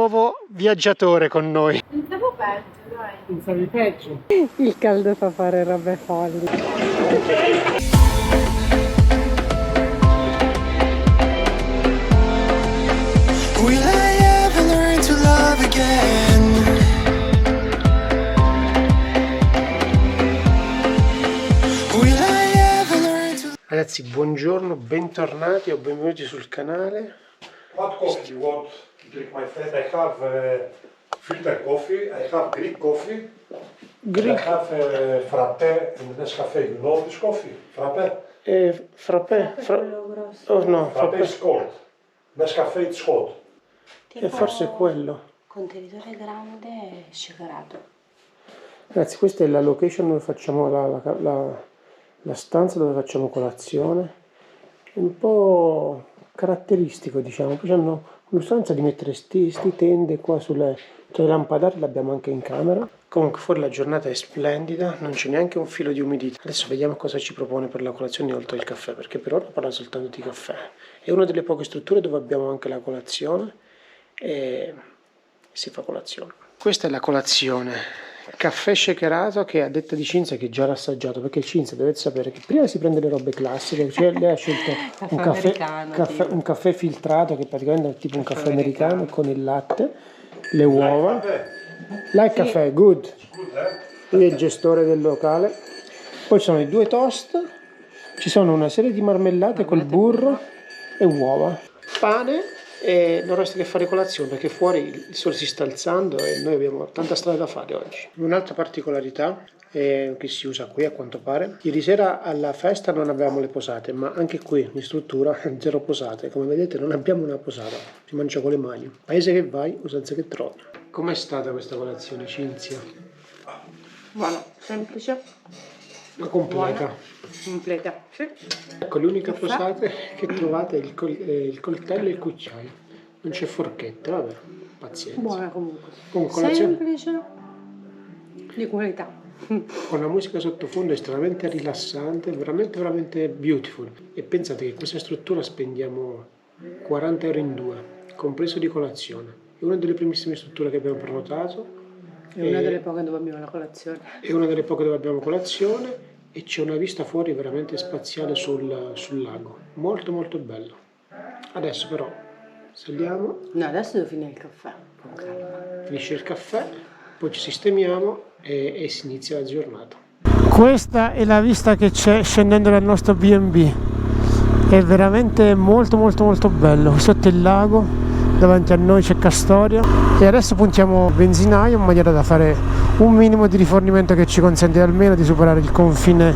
nuovo viaggiatore con noi. Pensavo peggio, dai. Pensavi peggio? Il caldo fa fare robe folli. Will I ever learn to love again? Will I ever learn to... Ragazzi, buongiorno, bentornati o benvenuti sul canale. What coffee you want to drink, my friend? I have filter coffee, I have Greek coffee, Greek? I have frappe and Nescafe. You know this coffee? Frappe? Frappè? Oh no, Frappe frappè. is cold. Nescafe is hot. E forse è quello. Contenitore grande e shakerato. Ragazzi, questa è la location dove facciamo la stanza dove facciamo colazione. È un po' caratteristico, diciamo. Poi hanno l'usanza di mettere sti tende qua sulle lampadari, l'abbiamo anche in camera. Comunque fuori la giornata è splendida, non c'è neanche un filo di umidità. Adesso vediamo cosa ci propone per la colazione oltre il caffè, perché per ora parla soltanto di caffè. È una delle poche strutture dove abbiamo anche la colazione e si fa colazione. Questa è la colazione. Caffè shakerato che a detta di Cinzia, che già l'ha assaggiato, perché Cinzia dovete sapere che prima si prende le robe classiche, cioè lei ha scelto un caffè filtrato che praticamente è tipo un caffè americano con il latte, le uova, like caffè, good, lui è il gestore del locale, poi ci sono i 2 toast, ci sono una serie di marmellate col burro e uova, pane. E non resta che fare colazione perché fuori il sole si sta alzando e noi abbiamo tanta strada da fare oggi. Un'altra particolarità che si usa qui a quanto pare, ieri sera alla festa non avevamo le posate, ma anche qui in struttura zero posate, come vedete non abbiamo una posata, si mangia con le mani. Paese che vai, usanza che trovi. Com'è stata questa colazione, Cinzia? Buono, semplice. Ma completa. Completa, sì. Ecco, l'unica posata che trovate è il coltello e il cucchiaio. Non c'è forchetta, vabbè, pazienza. Buona comunque. Colazione Semplice, di qualità. con la musica sottofondo estremamente rilassante, veramente veramente beautiful. E pensate che questa struttura spendiamo 40 euro in 2, compreso di colazione. È una delle primissime strutture che abbiamo prenotato. È una delle poche dove abbiamo la colazione. È una delle poche dove abbiamo colazione e c'è una vista fuori veramente spaziale sul lago. Molto molto bello. Adesso però saliamo. No, adesso devo finire il caffè, con calma. Finisce il caffè, poi ci sistemiamo e si inizia la giornata. Questa è la vista che c'è scendendo dal nostro B&B. È veramente molto molto molto bello. Sotto il lago, davanti a noi c'è Castorio e adesso puntiamo benzinaio in maniera da fare un minimo di rifornimento che ci consente almeno di superare il confine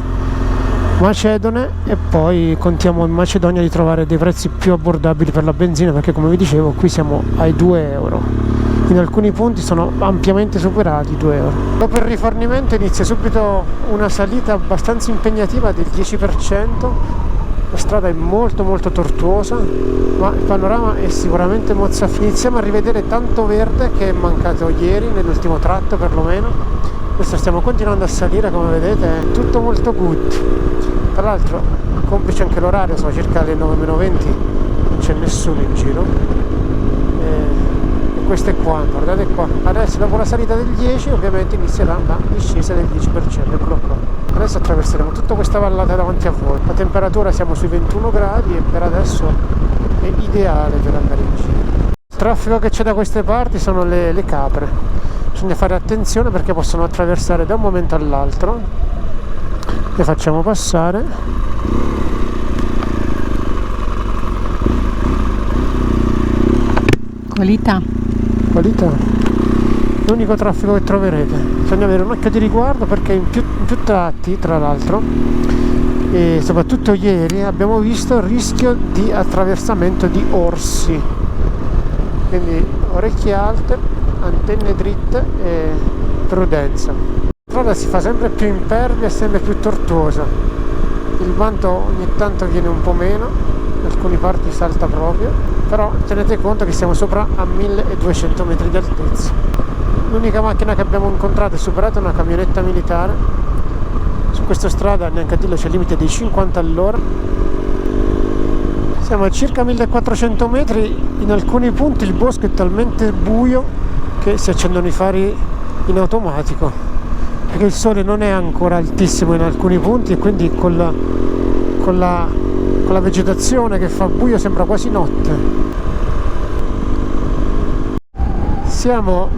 macedone e poi contiamo in Macedonia di trovare dei prezzi più abbordabili per la benzina, perché come vi dicevo qui siamo ai 2 euro, in alcuni punti sono ampiamente superati i 2 euro. Dopo il rifornimento inizia subito una salita abbastanza impegnativa del 10%. La strada è molto molto tortuosa, ma il panorama è sicuramente mozzafiato. Iniziamo a rivedere tanto verde che è mancato ieri, nell'ultimo tratto perlomeno. Adesso stiamo continuando a salire, come vedete, è tutto molto good. Tra l'altro, complice anche l'orario, sono circa le 9:20, non c'è nessuno in giro. E questo è quanto, guardate qua. Adesso dopo la salita del 10 ovviamente inizierà la discesa del 10%, eccolo qua. Adesso attraverseremo tutta questa vallata davanti a voi. La temperatura siamo sui 21 gradi e per adesso è ideale per andare in giro. Il traffico che c'è da queste parti sono le capre. Bisogna fare attenzione perché possono attraversare da un momento all'altro. Le facciamo passare. Qualità. L'unico traffico che troverete. Bisogna avere un occhio di riguardo perché in più tratti, tra l'altro, e soprattutto ieri abbiamo visto il rischio di attraversamento di orsi, quindi orecchie alte, antenne dritte e prudenza. La strada si fa sempre più impervia e sempre più tortuosa, il vanto ogni tanto viene un po' meno, in alcune parti salta proprio, però tenete conto che siamo sopra a 1200 metri di altezza. L'unica macchina che abbiamo incontrato e superato è una camionetta militare. Su questa strada, neanche a dirlo, c'è il limite dei 50 all'ora. Siamo a circa 1400 metri, in alcuni punti il bosco è talmente buio che si accendono i fari in automatico, perché il sole non è ancora altissimo in alcuni punti e quindi con la vegetazione che fa buio sembra quasi notte. Siamo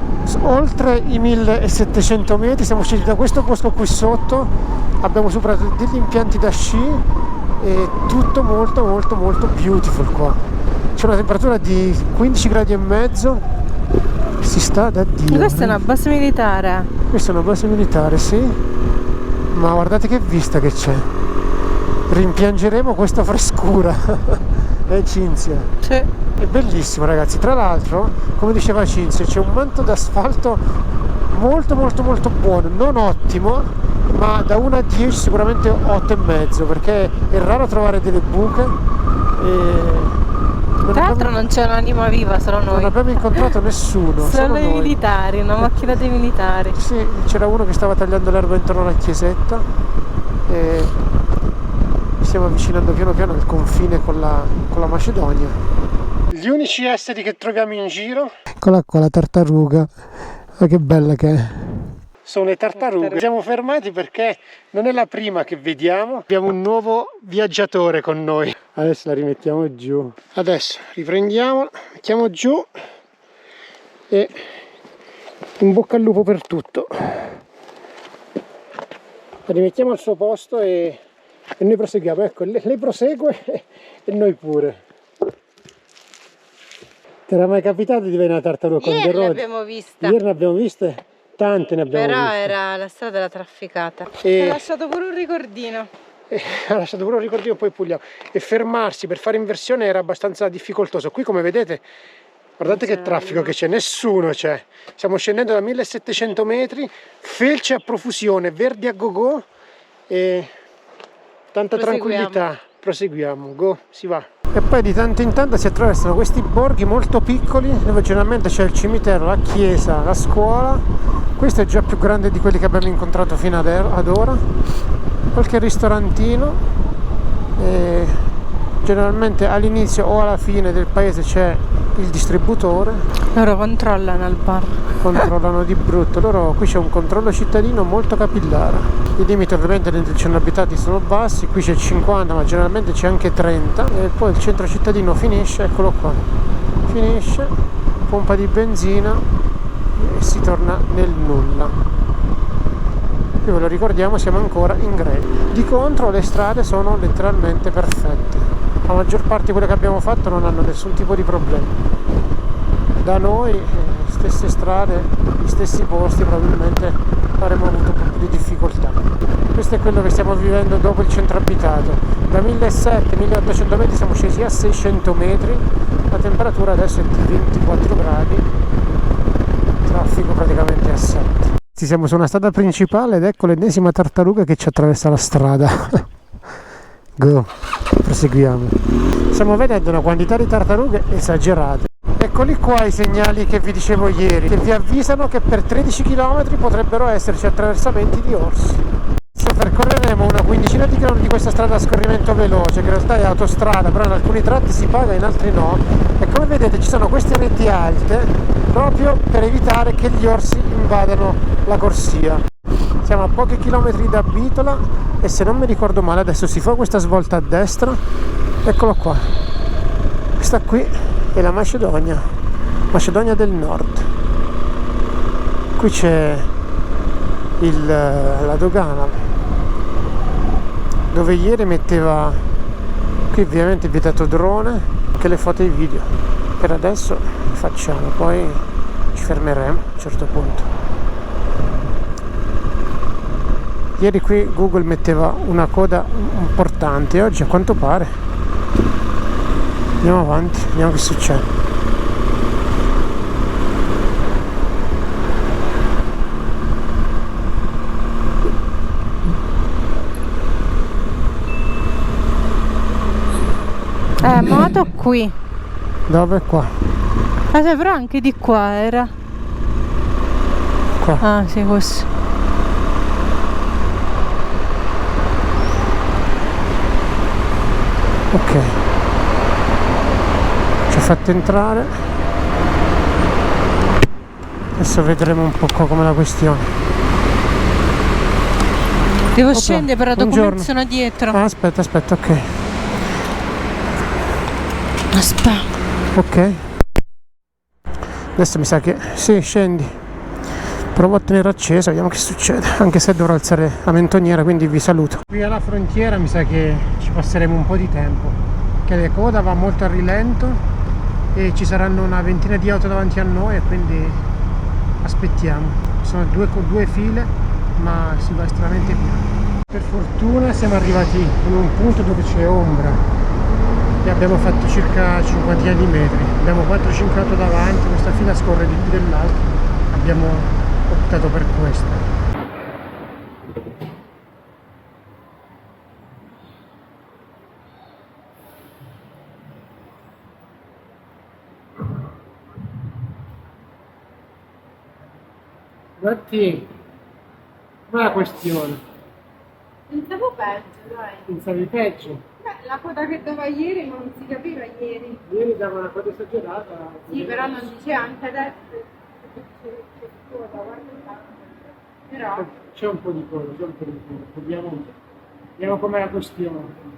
oltre i 1700 metri, siamo usciti da questo bosco qui sotto, abbiamo superato degli impianti da sci e tutto molto molto molto beautiful qua. C'è una temperatura di 15 gradi e mezzo, si sta da Dio. Questa è una base militare. Questa è una base militare, sì, ma guardate che vista che c'è. Rimpiangeremo questa frescura. Cinzia? Sì. È bellissimo, ragazzi. Tra l'altro, come diceva Cinzia, c'è un manto d'asfalto molto molto molto buono, non ottimo, ma da 1 a 10 sicuramente 8,5, perché è raro trovare delle buche e tra l'altro non c'è un'anima viva, solo noi. Non abbiamo incontrato nessuno, solo i noi. Militari, una macchina dei militari. Sì, c'era uno che stava tagliando l'erba intorno alla chiesetta e stiamo avvicinando piano piano al confine con la Macedonia. Gli unici esteri che troviamo in giro, eccola qua la tartaruga, ma che bella che è. Sono le tartarughe. Siamo fermati perché non è la prima che vediamo, abbiamo un nuovo viaggiatore con noi. Adesso la rimettiamo giù. Adesso riprendiamo, mettiamo giù e in bocca al lupo per tutto. La rimettiamo al suo posto e noi proseguiamo. Ecco, lei prosegue e noi pure. Ti era mai capitato di vedere una tartaruga con Ieri dei rodi? l'abbiamo vista. Ieri ne abbiamo viste? Tante ne abbiamo Però viste. era la strada era trafficata. E Ha lasciato pure un ricordino. ha lasciato pure un ricordino, poi puliamo. E fermarsi per fare inversione era abbastanza difficoltoso. Qui, come vedete, guardate che traffico che c'è, nessuno c'è. Stiamo scendendo da 1700 metri, felce a profusione, verdi a go e tanta tranquillità. Proseguiamo, go, si va. E poi di tanto in tanto si attraversano questi borghi molto piccoli dove generalmente c'è il cimitero, la chiesa, la scuola. Questo è già più grande di quelli che abbiamo incontrato fino ad ora. Qualche ristorantino e generalmente all'inizio o alla fine del paese c'è il distributore. Loro controllano il bar. Controllano di brutto. Qui c'è un controllo cittadino molto capillare. I limiti ovviamente nei centri abitati sono bassi, qui c'è 50 ma generalmente c'è anche 30 e poi il centro cittadino finisce, eccolo qua, finisce, pompa di benzina e si torna nel nulla. Qui ve lo ricordiamo, siamo ancora in greve. Di contro le strade sono letteralmente perfette, la maggior parte di quelle che abbiamo fatto non hanno nessun tipo di problema. Da noi stesse strade, gli stessi posti probabilmente avremmo avuto un po' di difficoltà. Questo è quello che stiamo vivendo dopo il centro abitato. Da 1700-1800 metri siamo scesi a 600 metri, la temperatura adesso è di 24 gradi, traffico praticamente a 7. Siamo su una strada principale ed ecco l'ennesima tartaruga che ci attraversa la strada. Go, proseguiamo. Stiamo vedendo una quantità di tartarughe esagerate. Eccoli qua i segnali che vi dicevo ieri, che vi avvisano che per 13 km potrebbero esserci attraversamenti di orsi. Adesso percorreremo una quindicina di chilometri di questa strada a scorrimento veloce, che in realtà è autostrada, però in alcuni tratti si paga, in altri no. E come vedete ci sono queste reti alte proprio per evitare che gli orsi invadano la corsia. Siamo a pochi chilometri da Bitola e se non mi ricordo male adesso si fa questa svolta a destra, eccolo qua. Questa qui è la Macedonia del Nord. Qui c'è la dogana dove ieri metteva, qui ovviamente è vietato drone, che le foto e i video. Per adesso li facciamo, poi ci fermeremo a un certo punto. Ieri qui Google metteva una coda importante, oggi a quanto pare. Andiamo avanti, vediamo che succede. Moto qui. Dove? Qua. Ah, sì, però anche di qua era. Qua. Ah, sì, così. Ok. fatto entrare. Adesso vedremo un po' qua com'è la questione. Devo Opla, scendere, però buongiorno. documenti sono dietro. Ah, aspetta, ok. Aspetta. Ok. Adesso mi sa che... Sì, scendi. Provo a tenere accesa, vediamo che succede. Anche se dovrò alzare la mentoniera, quindi vi saluto. Qui alla frontiera mi sa che ci passeremo un po' di tempo. Che la coda va molto a rilento e ci saranno una ventina di auto davanti a noi e quindi aspettiamo. Sono due file, ma si va estremamente piano. Per fortuna siamo arrivati in un punto dove c'è ombra e abbiamo fatto circa 50 di metri. Abbiamo 4-5 auto davanti, questa fila scorre di più dell'altra. Abbiamo optato per questa. Matti, qual è la questione? Pensavo peggio, dai. Pensavi peggio? Beh, la coda che dava ieri non si capiva ieri. Ieri dava una coda esagerata. Sì, però non dice anche adesso. C'è coda, guarda. Però C'è un po' di coda, Vediamo com'è la questione.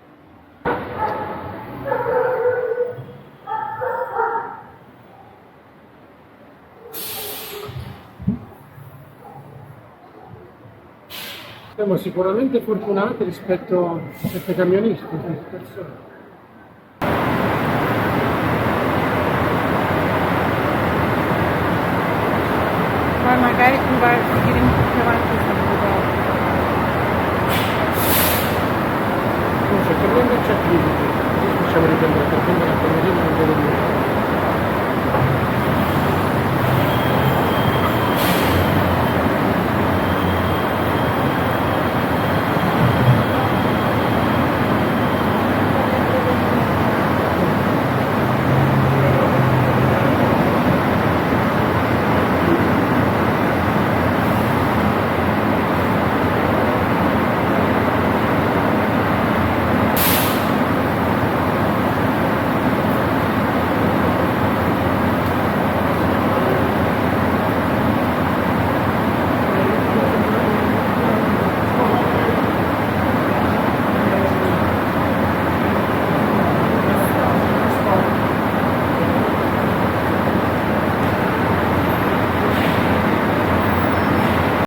Siamo sicuramente fortunati rispetto ai camionisti, queste persone. Poi magari tu vai a seguire un po' più avanti subito. Non c'è per andarci a clinici, facciamo riprendere perché la camerina non deve dire.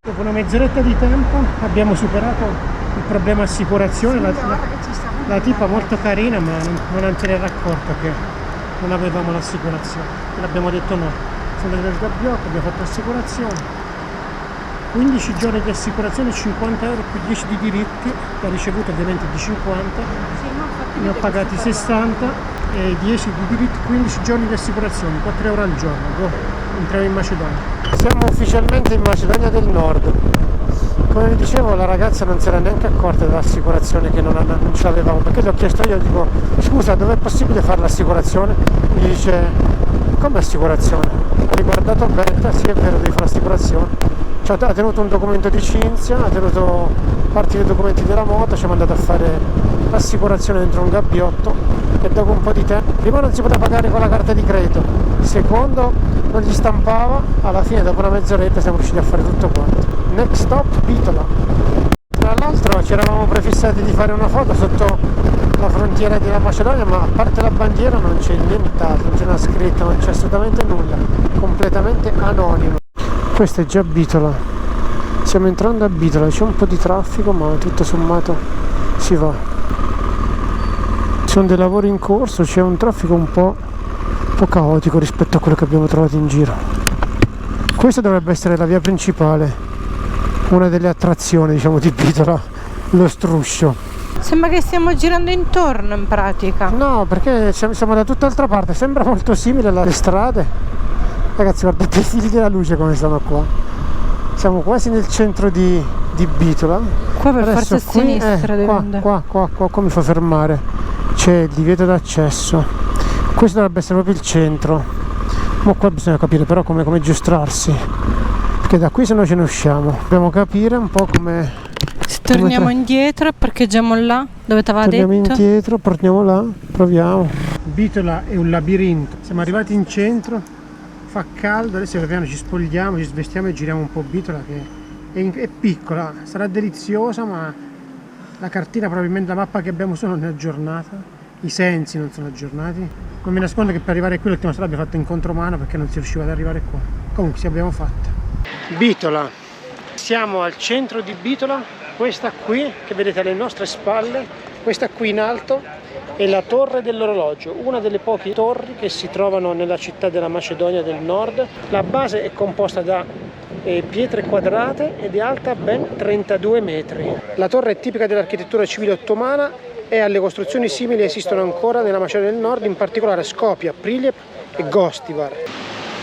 Dopo una mezz'oretta di tempo abbiamo superato il problema assicurazione, la tipa molto carina ma non se n'era accorta che non avevamo l'assicurazione, l'abbiamo detto no, siamo andati al sgabbiotto, abbiamo fatto l'assicurazione, 15 giorni di assicurazione, 50 euro più 10 di diritti, l'ha ricevuto ovviamente di 50, ne ho pagati 60 e 10 di diritti, 15 giorni di assicurazione, 4 euro al giorno, entriamo in Macedonia. Siamo ufficialmente in Macedonia del Nord. Come vi dicevo, la ragazza non si era neanche accorta dell'assicurazione che non ce l'avevamo, perché le ho chiesto io, dico scusa, dove è possibile fare l'assicurazione? Mi dice come assicurazione? Ha riguardato bene, sì è vero, devi fare l'assicurazione. Ha tenuto un documento di Cinzia, ha tenuto parte dei documenti della moto, ci ha mandato a fare l'assicurazione dentro un gabbiotto e dopo un po' di tempo, prima non si poteva pagare con la carta di credito, secondo non gli stampava, alla fine dopo una mezz'oretta siamo riusciti a fare tutto quanto. Next stop Bitola. Tra l'altro ci eravamo prefissati di fare una foto sotto la frontiera della Macedonia, ma a parte la bandiera non c'è nient'altro, non c'è una scritta, non c'è assolutamente nulla, completamente anonimo. Questo è già Bitola, stiamo entrando a Bitola, c'è un po' di traffico ma tutto sommato si va. Ci sono dei lavori in corso, c'è un traffico un po' caotico rispetto a quello che abbiamo trovato in giro. Questa dovrebbe essere la via principale, una delle attrazioni diciamo di Bitola, lo struscio. Sembra che stiamo girando intorno in pratica. No, perché siamo da tutt'altra parte, sembra molto simile alle strade. Ragazzi, guardate i fili della luce come sono qua. Siamo quasi nel centro di Bitola. Qua per Adesso forza a sinistra devo andare. qua mi fa fermare. C'è il divieto d'accesso. Questo dovrebbe essere proprio il centro. Ma qua bisogna capire però come giostrarsi. Perché da qui se no ce ne usciamo. Dobbiamo capire un po' come... Se torniamo indietro e parcheggiamo là, dove ti aveva detto. Torniamo indietro, portiamo là, proviamo. Bitola è un labirinto. Siamo arrivati in centro, fa caldo, adesso piano ci spogliamo, ci svestiamo e giriamo un po' Bitola, che è piccola, sarà deliziosa, ma la cartina, probabilmente la mappa che abbiamo su non è aggiornata, i sensi non sono aggiornati. Non mi nascondo che per arrivare qui l'ultima sera abbiamo fatto in contromano perché non si riusciva ad arrivare qua. Comunque ci abbiamo fatta. Bitola, siamo al centro di Bitola. Questa qui che vedete alle nostre spalle, questa qui in alto, è la torre dell'orologio, una delle poche torri che si trovano nella città della Macedonia del Nord. La base è composta da pietre quadrate ed è alta ben 32 metri. La torre è tipica dell'architettura civile ottomana e alle costruzioni simili esistono ancora nella Macedonia del Nord, in particolare Skopje, Prilep e Gostivar.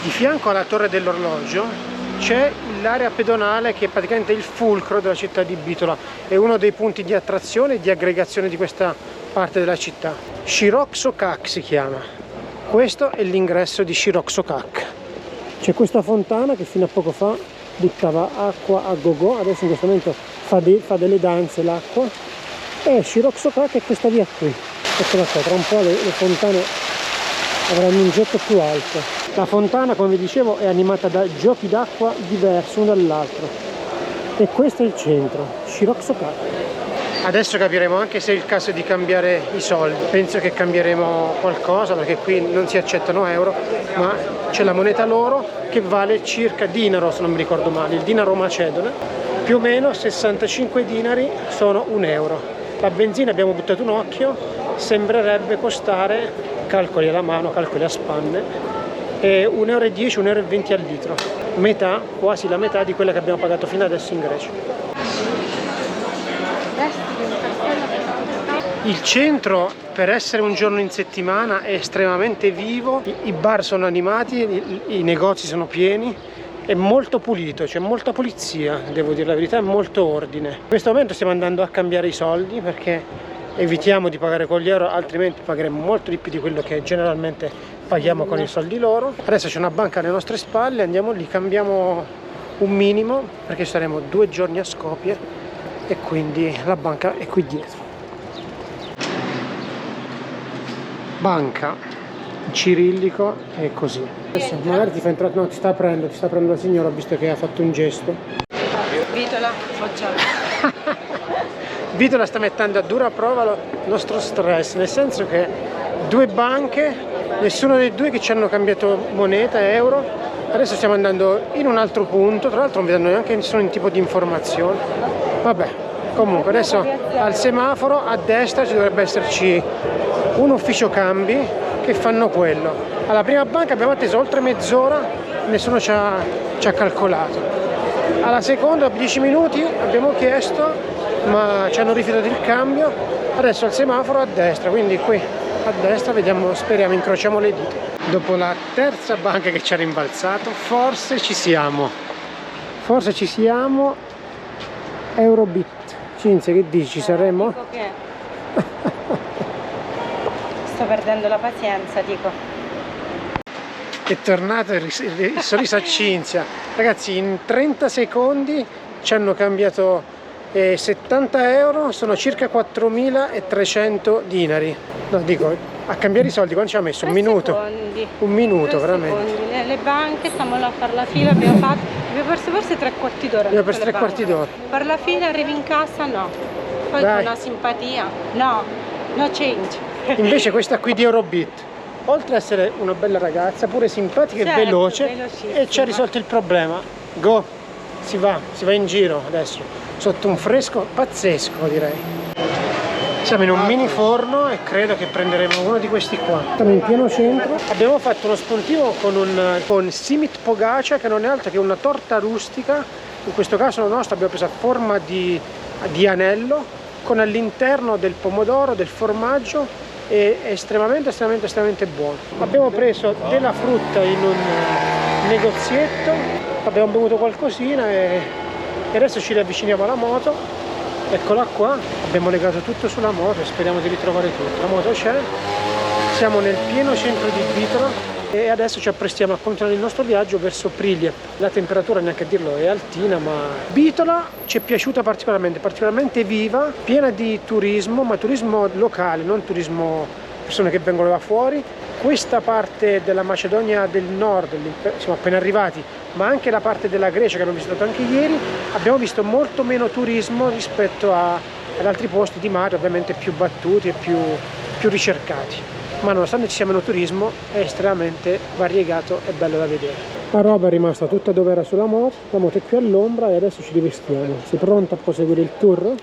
Di fianco alla torre dell'orologio c'è l'area pedonale che è praticamente il fulcro della città di Bitola, è uno dei punti di attrazione e di aggregazione di questa parte della città. Shirok Sokak si chiama. Questo è l'ingresso di Shirok Sokak. C'è questa fontana che fino a poco fa buttava acqua a go-go, adesso in questo momento fa delle danze l'acqua. E Shirok Sokak è questa via qui. Eccola qua, tra un po' le fontane avranno un getto più alto. La fontana, come vi dicevo, è animata da giochi d'acqua diversi uno dall'altro. E questo è il centro, Shirok Sokak. Adesso capiremo anche se è il caso di cambiare i soldi. Penso che cambieremo qualcosa perché qui non si accettano euro, ma c'è la moneta loro che vale circa dinaro, se non mi ricordo male, il dinaro macedone. Più o meno 65 dinari sono un euro. La benzina, abbiamo buttato un occhio, sembrerebbe costare, calcoli alla mano, calcoli a spanne, 1,10 euro, 1,20 euro al litro, metà, quasi la metà di quella che abbiamo pagato fino adesso in Grecia. Il centro, per essere un giorno in settimana, è estremamente vivo, i bar sono animati, i negozi sono pieni, è molto pulito, c'è molta pulizia, devo dire la verità, è molto ordine. In questo momento stiamo andando a cambiare i soldi perché evitiamo di pagare con gli euro, altrimenti pagheremo molto di più di quello che generalmente paghiamo con i soldi loro. Adesso c'è una banca alle nostre spalle, andiamo lì, cambiamo un minimo perché saremo 2 giorni a Skopje e quindi la banca è qui dietro. Banca cirillico e così. Adesso magari ti fa entrare, no, ti sta aprendo la signora, visto che ha fatto un gesto. Bitola, facciamo. Bitola sta mettendo a dura prova il nostro stress, nel senso che 2 banche, nessuno dei 2 che ci hanno cambiato moneta, euro. Adesso stiamo andando in un altro punto, tra l'altro non vi danno neanche nessun tipo di informazione. Vabbè, comunque adesso al semaforo a destra ci dovrebbe esserci un ufficio cambi che fanno quello. Alla prima banca abbiamo atteso oltre mezz'ora, nessuno ci ha calcolato. Alla seconda, dopo 10 minuti, abbiamo chiesto, ma ci hanno rifiutato il cambio. Adesso al semaforo a destra, quindi qui a destra vediamo, speriamo, incrociamo le dita. Dopo la terza banca che ci ha rimbalzato, forse ci siamo. Eurobit. Cinzia, che dici, ci saremo? Dico che sto perdendo la pazienza, dico. È tornato il sorriso a Cinzia. Ragazzi, in 30 secondi ci hanno cambiato 70 euro, sono circa 4.300 dinari. No, dico, a cambiare i soldi quando ci ha messo? Un minuto? Secondi. Un minuto, 3 veramente. secondi. Le banche, stiamo là a fare la fila, abbiamo perso forse 3 quarti d'ora. Abbiamo perso 3 quarti d'ora. Per la fila arrivi in cassa? No. Poi Dai. con una simpatia? No, no change. Invece questa qui di Eurobit, oltre ad essere una bella ragazza, pure simpatica Certo, e veloce, velocissima. e ci ha risolto il problema. Go, si va in giro adesso, sotto un fresco pazzesco, direi. Siamo in un mini forno e credo che prenderemo uno di questi qua. Siamo in pieno centro. Abbiamo fatto uno spuntino con simit pogača, che non è altro che una torta rustica. In questo caso la nostra abbiamo preso a forma di anello, con all'interno del pomodoro, del formaggio, è estremamente buono. Abbiamo preso della frutta in un negozietto, abbiamo bevuto qualcosina e adesso ci riavviciniamo alla moto. Eccola qua, abbiamo legato tutto sulla moto e speriamo di ritrovare tutto. La moto c'è, siamo nel pieno centro di Bitola e adesso ci apprestiamo a continuare il nostro viaggio verso Prilep. La temperatura, neanche a dirlo, è altina, ma Bitola ci è piaciuta particolarmente viva, piena di turismo, ma turismo locale, non turismo persone che vengono da fuori. Questa parte della Macedonia del Nord, siamo appena arrivati, ma anche la parte della Grecia che abbiamo visitato anche ieri, abbiamo visto molto meno turismo rispetto ad altri posti di mare, ovviamente più battuti e più ricercati. Ma nonostante ci sia meno turismo, è estremamente variegato e bello da vedere. La roba è rimasta tutta dove era sulla moto, la moto è qui all'ombra e adesso ci rivestiamo. Sei pronta a proseguire il tour? No.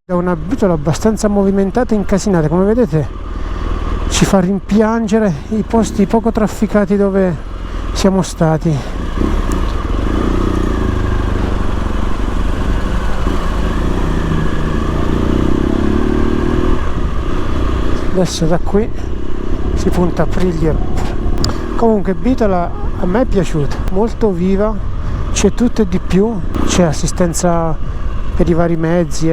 È una bitola abbastanza movimentata e incasinata, come vedete ci fa rimpiangere i posti poco trafficati dove siamo stati. Adesso da qui si punta a Prilep. Comunque Bitola a me è piaciuta, molto viva, c'è tutto e di più, c'è assistenza per i vari mezzi,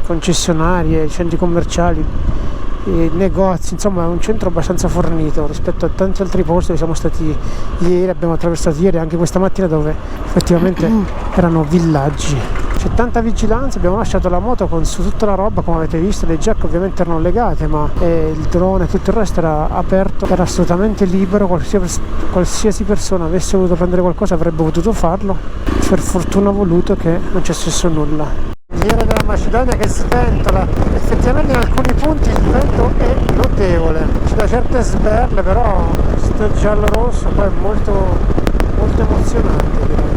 concessionarie, centri commerciali, negozi, insomma è un centro abbastanza fornito rispetto a tanti altri posti dove siamo stati ieri, abbiamo attraversato ieri anche questa mattina, dove effettivamente erano villaggi. C'è tanta vigilanza, abbiamo lasciato la moto su tutta la roba, come avete visto, le giacche ovviamente erano legate, ma il drone e tutto il resto era aperto, era assolutamente libero, qualsiasi persona avesse voluto prendere qualcosa avrebbe potuto farlo, per fortuna ha voluto che non c'è successo nulla. L'iera della Macedonia che sventola, effettivamente in alcuni punti il vento è notevole, ci dà certe sberle, però questo giallo-rosso poi è molto emozionante, direi.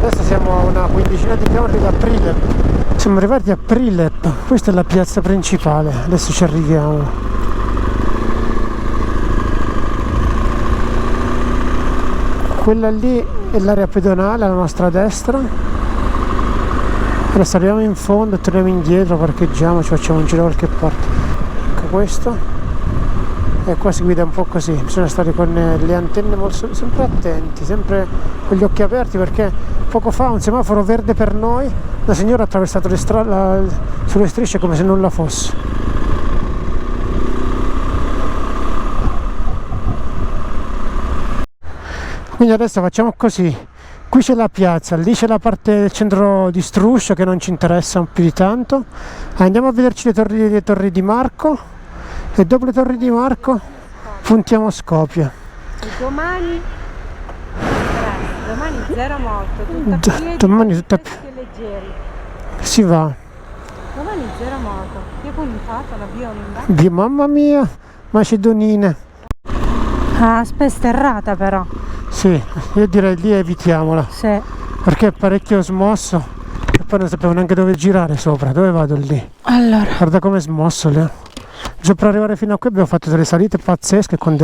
Adesso siamo a una quindicina di chilometri da Prilep. Siamo arrivati a Prilep, questa è la piazza principale, adesso ci arriviamo. Quella lì è l'area pedonale alla nostra destra. Adesso arriviamo in fondo, torniamo indietro, parcheggiamo, ci facciamo un giro da qualche parte. Ecco questo. E qua si guida un po' così, bisogna stare con le antenne sempre attenti, sempre con gli occhi aperti, perché poco fa un semaforo verde per noi, una signora ha attraversato sulle strisce come se nulla fosse. Quindi adesso facciamo così, qui c'è la piazza, lì c'è la parte del centro di Struscio che non ci interessa più di tanto, andiamo a vederci le torri di Marco e dopo le torri di Marco puntiamo a Skopje. E domani zero moto, tutta piedi, domani tutta leggeri. Si va. Domani zero moto, che puntata la bionda. Mamma mia, macedonine. Ah, aspetta, è errata però. Sì, io direi lì evitiamola. Sì. Perché è parecchio smosso e poi non sapevo neanche dove girare sopra. Dove vado lì? Allora. Guarda com'è smosso lì. Già per arrivare fino a qui abbiamo fatto delle salite pazzesche con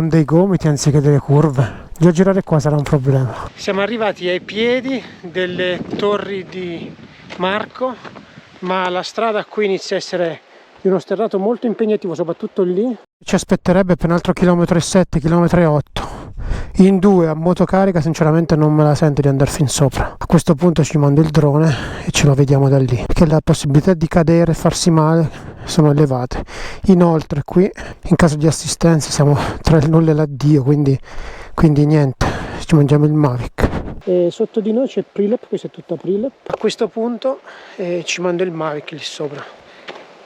dei gomiti anziché delle curve. Già girare qua sarà un problema. Siamo arrivati ai piedi delle torri di Marco, ma la strada qui inizia a essere di uno sterrato molto impegnativo, soprattutto lì. Ci aspetterebbe per un altro chilometro e 7, chilometro e 8. In due a motocarica sinceramente non me la sento di andare fin sopra. A questo punto ci mando il drone e ce lo vediamo da lì, perché la possibilità di cadere e farsi male sono elevate. Inoltre qui in caso di assistenza siamo tra il nulla e l'addio, quindi niente, ci mangiamo il Mavic. E sotto di noi c'è Prilep, questa è tutta Prilep. A questo punto ci mando il Mavic lì sopra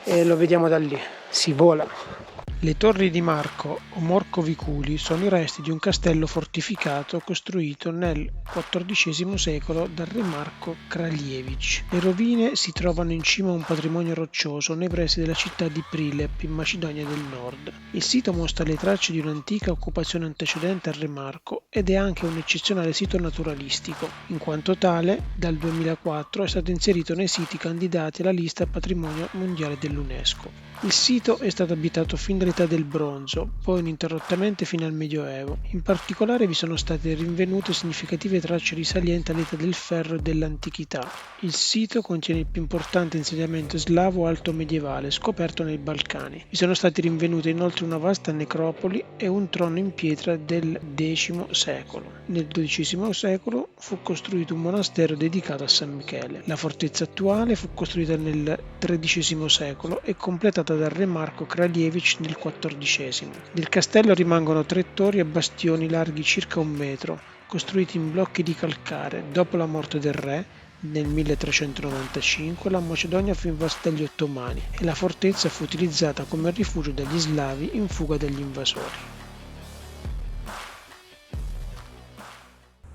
e lo vediamo da lì, si vola. Le torri di Marco o Morcoviculi sono i resti di un castello fortificato costruito nel XIV secolo dal re Marco Kraljevic. Le rovine si trovano in cima a un patrimonio roccioso nei pressi della città di Prilep in Macedonia del Nord. Il sito mostra le tracce di un'antica occupazione antecedente al re Marco ed è anche un eccezionale sito naturalistico, in quanto tale dal 2004 è stato inserito nei siti candidati alla lista Patrimonio Mondiale dell'UNESCO. Il sito è stato abitato fin dall'età del bronzo, poi ininterrottamente fino al Medioevo. In particolare vi sono state rinvenute significative tracce risalenti all'età del ferro e dell'antichità. Il sito contiene il più importante insediamento slavo alto medievale scoperto nei Balcani. Vi sono stati rinvenute inoltre una vasta necropoli e un trono in pietra del X secolo. Nel XII secolo fu costruito un monastero dedicato a San Michele. La fortezza attuale fu costruita nel XIII secolo e completata dal re Marco Kraljevic nel XIV. Nel castello rimangono 3 torri a bastioni larghi circa 1 metro, costruiti in blocchi di calcare dopo la morte del re, Nel 1395 la Macedonia fu invasa dagli Ottomani e la fortezza fu utilizzata come rifugio dagli slavi in fuga dagli invasori.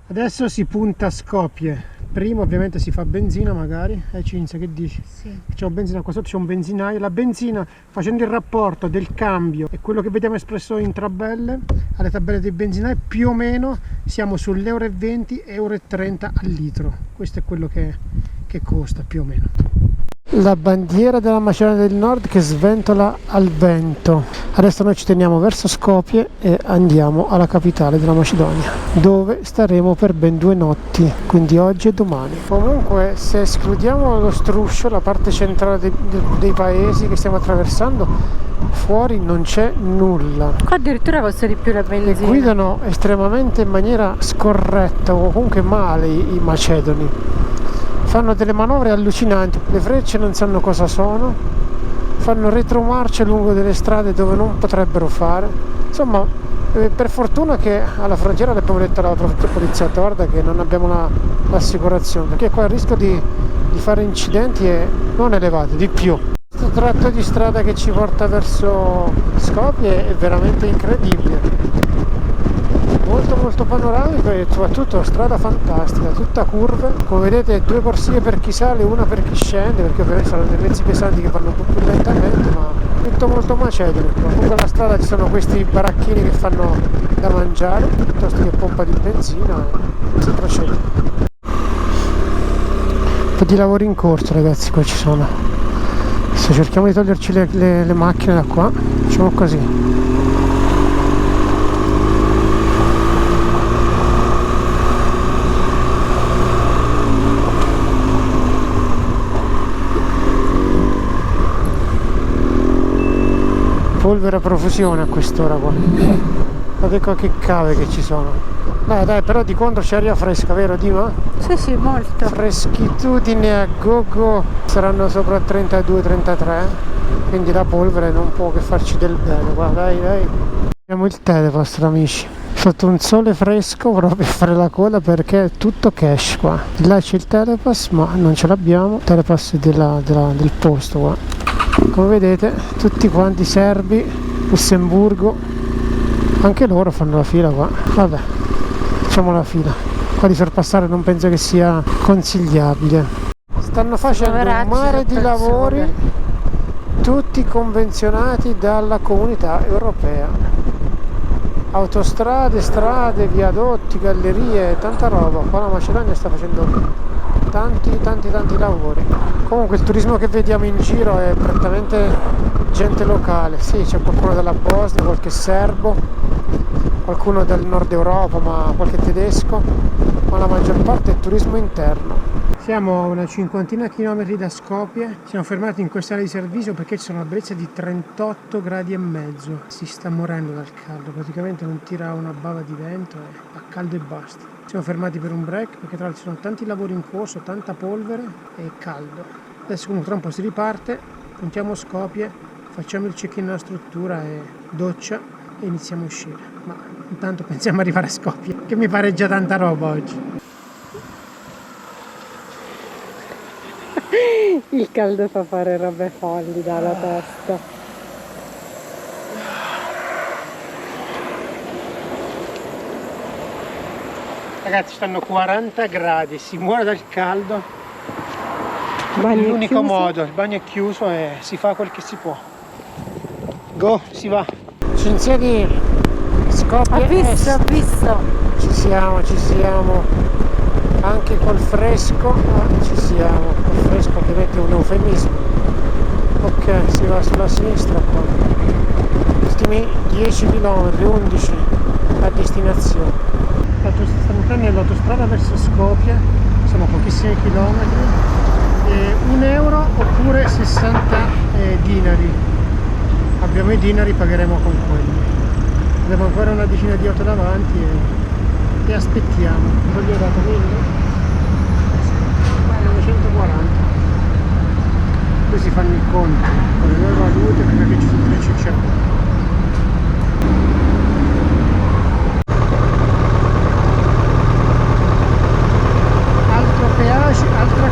Adesso si punta a Skopje. Prima ovviamente si fa benzina magari. Cinzia, che dici? Sì. C'è un benzina, qua sotto c'è un benzinaio. La benzina, facendo il rapporto del cambio e quello che vediamo espresso in tabelle, alle tabelle dei benzinai, più o meno siamo sull'euro e 20, euro e 30 al litro. Questo è quello che costa più o meno. La bandiera della Macedonia del Nord che sventola al vento. Adesso noi ci teniamo verso Skopje e andiamo alla capitale della Macedonia, dove staremo per ben 2 notti, quindi oggi e domani. Comunque, se escludiamo lo struscio, la parte centrale dei paesi che stiamo attraversando, fuori non c'è nulla. Qua addirittura costa di più la E benzina. guidano estremamente in maniera scorretta o comunque male i macedoni. Fanno delle manovre allucinanti, le frecce non sanno cosa sono, fanno retromarce lungo delle strade dove non potrebbero fare. Insomma, per fortuna che alla frontiera le abbiamo detto alla polizia Torda che non abbiamo l'assicurazione, perché qua il rischio di fare incidenti è non elevato, di più. Questo tratto di strada che ci porta verso Skopje è veramente incredibile. Molto panoramico e soprattutto strada fantastica, tutta curve, come vedete 2 corsie per chi sale e una per chi scende, perché ovviamente saranno dei mezzi pesanti che vanno un po' più lentamente, ma tutto molto macedone. Comunque alla strada ci sono questi baracchini che fanno da mangiare, piuttosto che pompa di benzina e si procede. Un po' di lavori in corso ragazzi, qua ci sono. Adesso cerchiamo di toglierci le macchine da qua, facciamo così. Polvere a profusione a quest'ora qua. Guardate qua che cave che ci sono. Dai, però di contro c'è aria fresca, vero Dima? Sì, molto. Freschitudine a gogo, saranno sopra 32-33, quindi la polvere non può che farci del bene. Guarda, dai. Abbiamo il telepass amici, sotto un sole fresco proprio a fare la coda perché è tutto cash qua. Di là c'è il telepass ma non ce l'abbiamo, il telepass del posto qua. Come vedete tutti quanti serbi, Lussemburgo, anche loro fanno la fila qua. Vabbè, facciamo la fila. Qua di sorpassare non penso che sia consigliabile. Stanno facendo un mare di lavori, tutti convenzionati dalla comunità europea. Autostrade, strade, viadotti, gallerie, tanta roba. Qua la Macedonia sta facendo tanti lavori. Comunque il turismo che vediamo in giro è prettamente gente locale. Sì, c'è qualcuno della Bosnia, qualche serbo, qualcuno del nord Europa, ma qualche tedesco, ma la maggior parte è turismo interno. Siamo a una 50 chilometri da Skopje, siamo fermati in quest'area di servizio perché ci sono una bellezza di 38 gradi e mezzo. Si sta morendo dal caldo, praticamente non tira una bava di vento e fa caldo e basta. Siamo fermati per un break perché tra l'altro ci sono tanti lavori in corso, tanta polvere e caldo. Adesso comunque tra un po' si riparte, puntiamo Skopje, facciamo il check-in nella struttura e doccia e iniziamo a uscire. Ma intanto pensiamo ad arrivare a Skopje, che mi pare già tanta roba oggi. Il caldo fa fare robe folli dalla testa. Ragazzi, stanno 40 gradi, si muore dal caldo. Bagno L'unico chiuso. modo, il bagno è chiuso e si fa quel che si può. Go, si va. Cinzia di Skopje. Ho visto. Ci siamo. Anche col fresco, ci siamo. Col fresco ovviamente è un eufemismo. Ok, si va sulla sinistra qua. Ultimi 10 km, 11 a destinazione. Stiamo entrando nell'autostrada verso Skopje, sono pochissimi chilometri. 1 euro oppure 60 dinari. Abbiamo i dinari, pagheremo con quelli. Abbiamo ancora una decina di auto davanti e aspettiamo. Voi gli ho dato 1000? 940. Poi si fanno il conto con le nuove valute perché ci sono 13 certo. Altro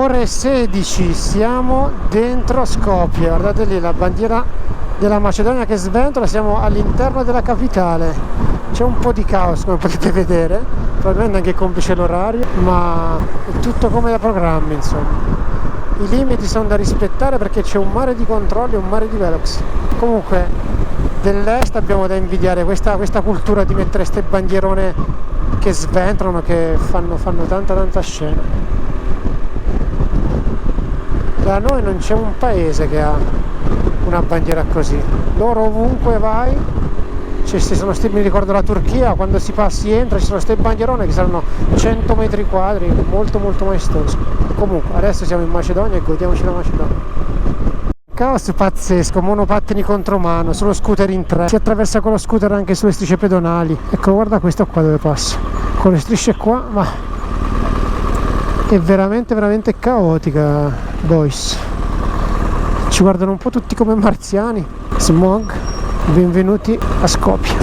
ore 16, siamo dentro Skopje, guardate lì la bandiera della Macedonia che sventola, siamo all'interno della capitale, c'è un po' di caos come potete vedere, probabilmente anche complice l'orario, ma è tutto come da programma insomma. I limiti sono da rispettare perché c'è un mare di controlli e un mare di velox. Comunque dell'est abbiamo da invidiare questa cultura di mettere queste bandierone che sventolano, che fanno tanta scena. Da noi non c'è un paese che ha una bandiera così, loro ovunque vai mi ricordo la Turchia, quando si entra, ci sono queste bandierone che saranno 100 metri quadri, molto maestoso. Comunque adesso siamo in Macedonia e godiamoci la Macedonia. Caos pazzesco, monopattini contro mano, sullo scooter in tre, si attraversa con lo scooter anche sulle strisce pedonali. Ecco, guarda questo qua dove passa, con le strisce qua, ma è veramente caotica, boys. Ci guardano un po' tutti come marziani. Smog, benvenuti a Skopje.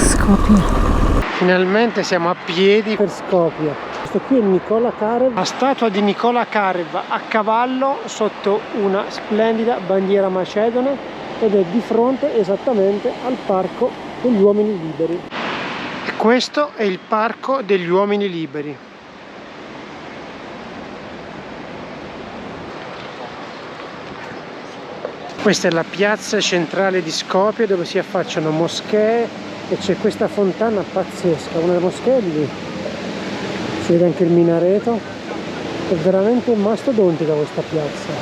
Finalmente siamo a piedi per Skopje. Questo qui è Nikola Karev, la statua di Nikola Karev a cavallo sotto una splendida bandiera macedone, ed è di fronte esattamente al Parco degli Uomini Liberi. E questo è il Parco degli Uomini Liberi. Questa è la piazza centrale di Skopje, dove si affacciano moschee e c'è questa fontana pazzesca, una delle moschee lì. Si vede anche il minareto, è veramente mastodontica questa piazza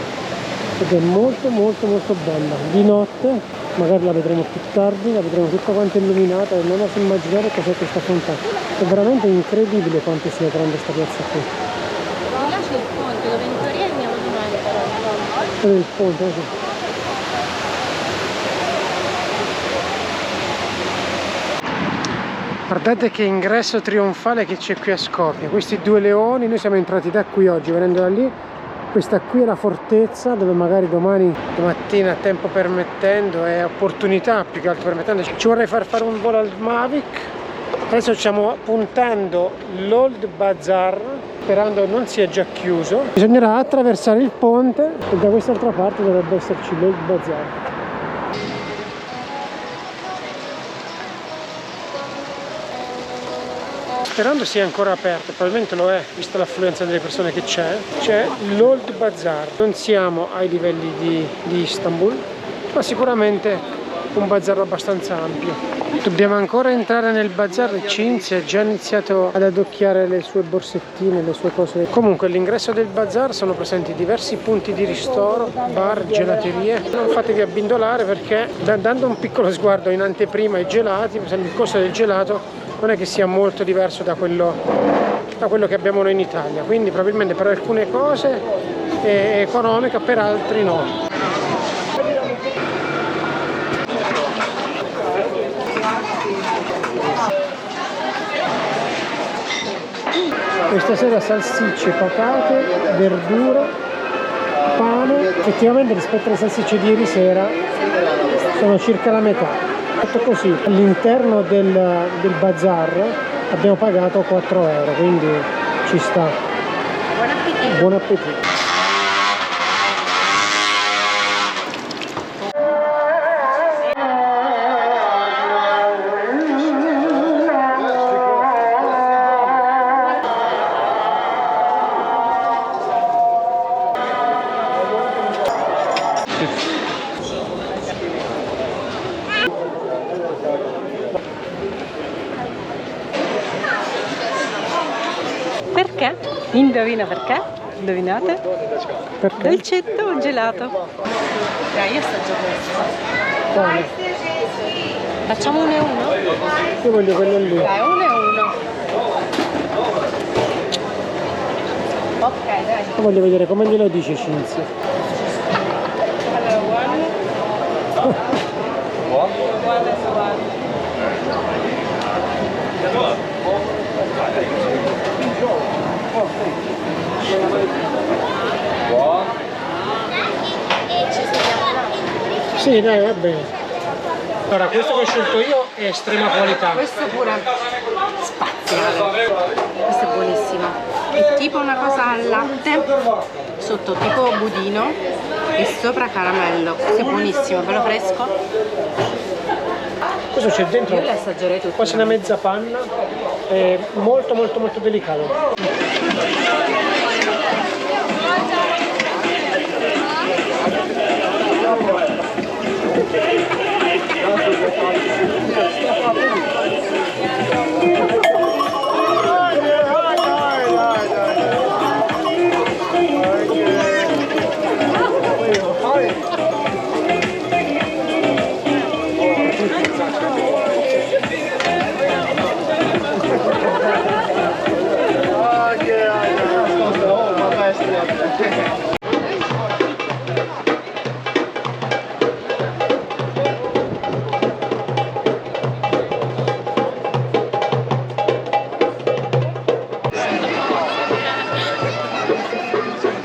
ed è molto bella. Di notte, magari la vedremo più tardi, la vedremo tutta quanta illuminata e non oso immaginare cos'è questa fontana. È veramente incredibile quanto sia grande questa piazza qui. Là c'è il ponte dove in teoria andiamo domani però. Quello è il ponte, sì. Guardate che ingresso trionfale che c'è qui a Skopje, questi due leoni, noi siamo entrati da qui oggi, venendo da lì. Questa qui è la fortezza dove magari domani mattina, tempo permettendo e opportunità più che altro permettendo, ci vorrei far fare un volo al Mavic. Adesso stiamo puntando l'Old Bazar, sperando non sia già chiuso. Bisognerà attraversare il ponte e da quest'altra parte dovrebbe esserci l'Old Bazar. Sperando sia ancora aperto, probabilmente lo è, vista l'affluenza delle persone che c'è l'Old Bazar. Non siamo ai livelli di Istanbul, ma sicuramente un bazar abbastanza ampio. Dobbiamo ancora entrare nel bazar. Cinzia ha già iniziato ad adocchiare le sue borsettine, le sue cose. Comunque all'ingresso del bazar sono presenti diversi punti di ristoro, bar, gelaterie. Non fatevi abbindolare perché dando un piccolo sguardo in anteprima ai gelati, il costo del gelato non è che sia molto diverso da quello che abbiamo noi in Italia, quindi probabilmente per alcune cose è economica, per altri no. Questa sera salsicce, patate, verdura, pane. Effettivamente rispetto alle salsicce di ieri sera sono circa la metà. Fatto così, all'interno del bazar abbiamo pagato 4 euro, quindi ci sta. Buon appetito! Buon appetito! Perché? Indovina perché? Indovinate? Perché? Dolcetto o gelato? Dai, io assaggio questo. Quale? Facciamo 1 e 1? Io voglio quello lì. Dai, 1 e 1. Ok, dai. Io voglio vedere come glielo dice Cinzia. Allora, 1. 1 e 1. Sì, dai, va bene. Allora, questo che ho scelto io è estrema qualità. Questo pure spaziale. Questo è buonissimo. È tipo una cosa al latte sotto tipo budino e sopra caramello. Questo è buonissimo, bello fresco. Questo c'è dentro Io le assaggerei tutte. quasi una mezza panna, è molto molto molto delicato.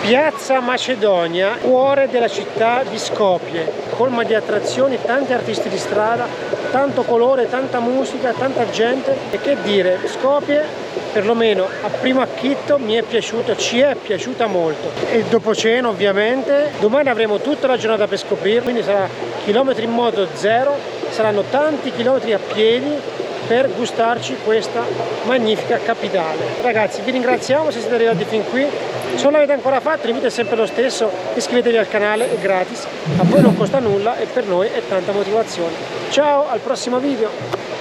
Piazza Macedonia, cuore della città di Skopje, colma di attrazioni, tanti artisti di strada, tanto colore, tanta musica, tanta gente. E che dire, Skopje perlomeno a primo acchito mi è piaciuto, ci è piaciuta molto. E dopo cena ovviamente, domani avremo tutta la giornata per scoprirlo, quindi sarà chilometri in moto zero, saranno tanti chilometri a piedi per gustarci questa magnifica capitale. Ragazzi, vi ringraziamo se siete arrivati fin qui. Se non l'avete ancora fatto, l'invito è sempre lo stesso: iscrivetevi al canale, è gratis, a voi non costa nulla e per noi è tanta motivazione. Ciao, al prossimo video!